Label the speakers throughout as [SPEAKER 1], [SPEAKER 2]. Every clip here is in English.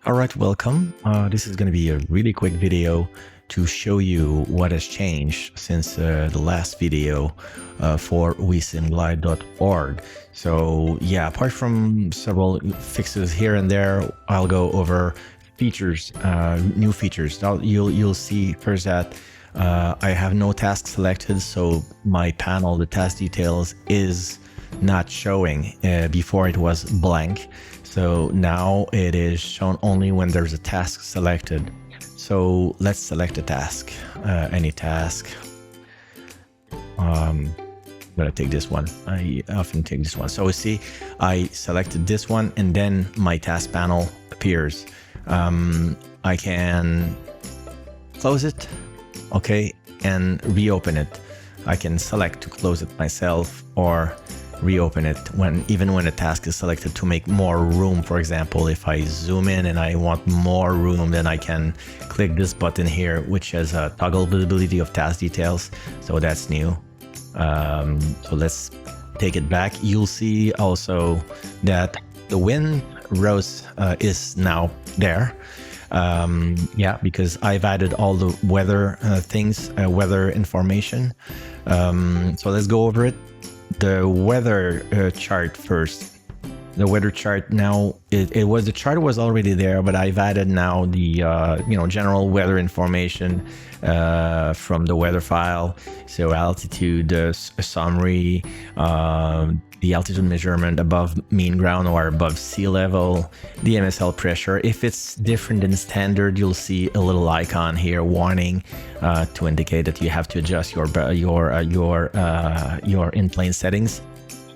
[SPEAKER 1] All right, welcome. This is going to be a really quick video to show you what has changed since the last video for wesimglide.org. So yeah, apart from several fixes here and there, I'll go over features, new features. You'll see first that I have no task selected, so my panel, the task details, is not showing. Before it was blank, so now it is shown only when there's a task selected. So let's select a task, any task. I'm gonna take this one. I often take this one. So we see I selected this one and then my task panel appears. I can close it, okay, and reopen it. I can select to close it myself or reopen it even when a task is selected to make more room. For example, if I zoom in and I want more room, then I can click this button here, which has a toggle visibility of task details. So that's new. So let's take it back. You'll see also that the wind rows is now there. Yeah, because I've added all the weather things, weather information. So let's go over it. The weather chart first. The weather chart now, the chart was already there, but I've added now the general weather information from the weather file. So altitude, summary, the altitude measurement above mean ground or above sea level, the MSL pressure. If it's different than standard, you'll see a little icon here warning to indicate that you have to adjust your in-plane settings.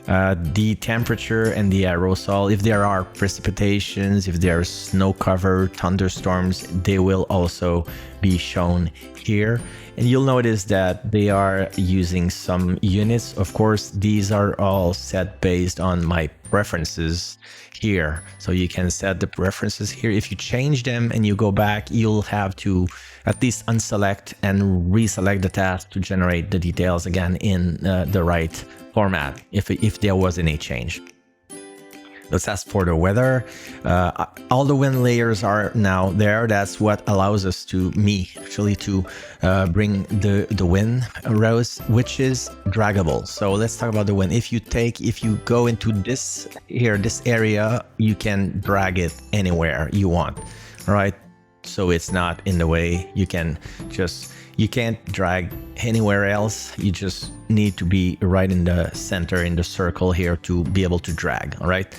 [SPEAKER 1] The temperature and the aerosol, if there are precipitations, if there are snow cover, thunderstorms, they will also be shown here. And you'll notice that they are using some units. Of course, these are all set based on my preferences here. So you can set the preferences here. If you change them and you go back, you'll have to at least unselect and reselect the task to generate the details again in the right format if there was any change. Let's ask for the weather. All the wind layers are now there. That's what allows us to bring the wind rows, which is draggable. So let's talk about the wind. If you go into this area, you can drag it anywhere you want. All right. So it's not in the way. You can't drag anywhere else. You just need to be right in the center, in the circle here, to be able to drag. All right.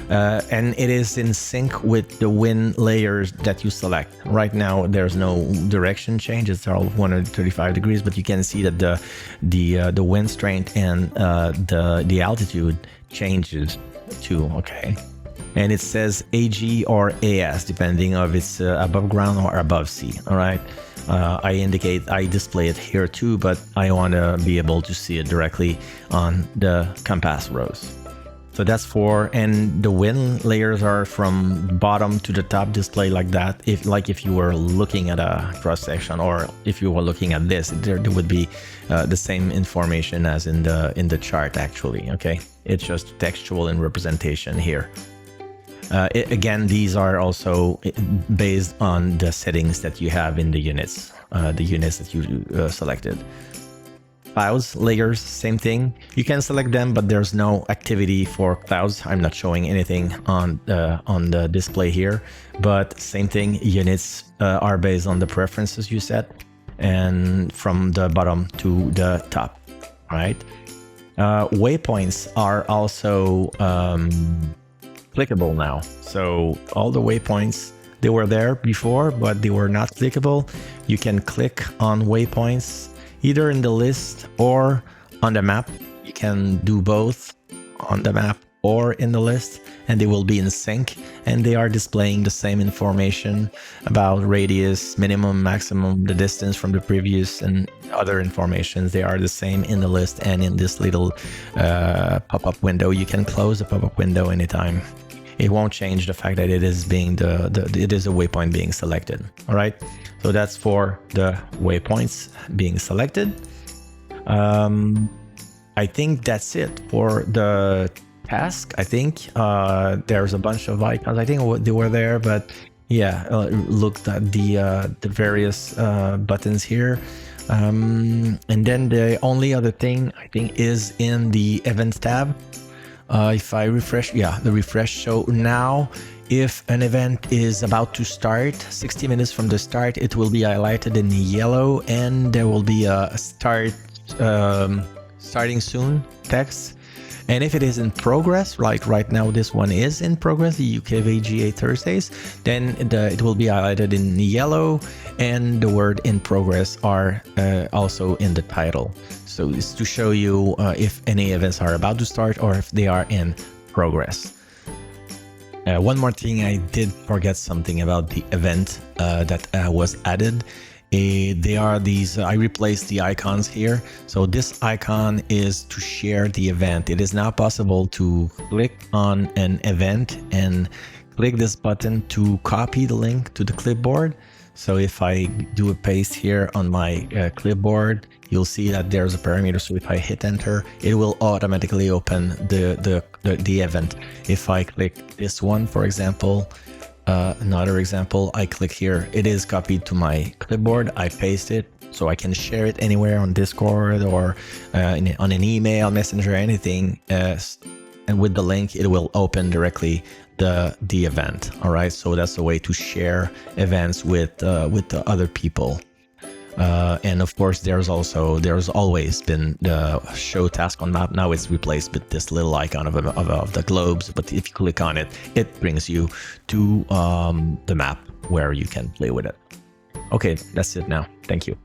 [SPEAKER 1] And it is in sync with the wind layers that you select. Right now, there's no direction change. It's all 135 degrees, but you can see that the wind strength and the altitude changes too. Okay. And it says AG or AS, depending if it's above ground or above sea. All right. I display it here too, but I want to be able to see it directly on the compass rows. So that's and the wind layers are from bottom to the top display like that. If you were looking at a cross section, or if you were looking at this, there would be the same information as in the chart actually. Okay, it's just textual in representation here. Again, these are also based on the settings that you have in the units that you selected. Clouds, layers, same thing. You can select them, but there's no activity for clouds. I'm not showing anything on the display here, but same thing. Units are based on the preferences you set, and from the bottom to the top, right? Waypoints are also clickable now. So all the waypoints, they were there before, but they were not clickable. You can click on waypoints either in the list or on the map. You can do both on the map or in the list, and they will be in sync, and they are displaying the same information about radius, minimum, maximum, the distance from the previous, and other informations. They are the same in the list and in this little pop-up window. You can close the pop-up window anytime. It won't change the fact that it is it is a waypoint being selected. All right, so that's for the waypoints being selected. I think that's it for the task. I think there's a bunch of icons. I think they were there, but Yeah, looked at the various buttons here. And then the only other thing I think is in the events tab. If I refresh, yeah, the refresh. So now if an event is about to start 60 minutes from the start, it will be highlighted in yellow, and there will be a starting soon text. And if it is in progress, like right now this one is in progress, the UKVGA Thursdays, then it will be highlighted in yellow, and the word in progress are also in the title. So it's to show you if any events are about to start or if they are in progress. One more thing, I did forget something about the event that was added. They are these, I replaced the icons here. So this icon is to share the event. It is now possible to click on an event and click this button to copy the link to the clipboard. So if I do a paste here on my clipboard, you'll see that there's a parameter. So if I hit enter, it will automatically open the event. If I click this one, for example, another example, I click here, it is copied to my clipboard, I paste it, so I can share it anywhere on Discord or on an email, Messenger, anything, and with the link it will open directly the event. All right, so that's a way to share events with the other people. And of course, there's always been the show task on map. Now it's replaced with this little icon of the globes. But if you click on it, it brings you to the map where you can play with it. Okay, that's it now. Thank you.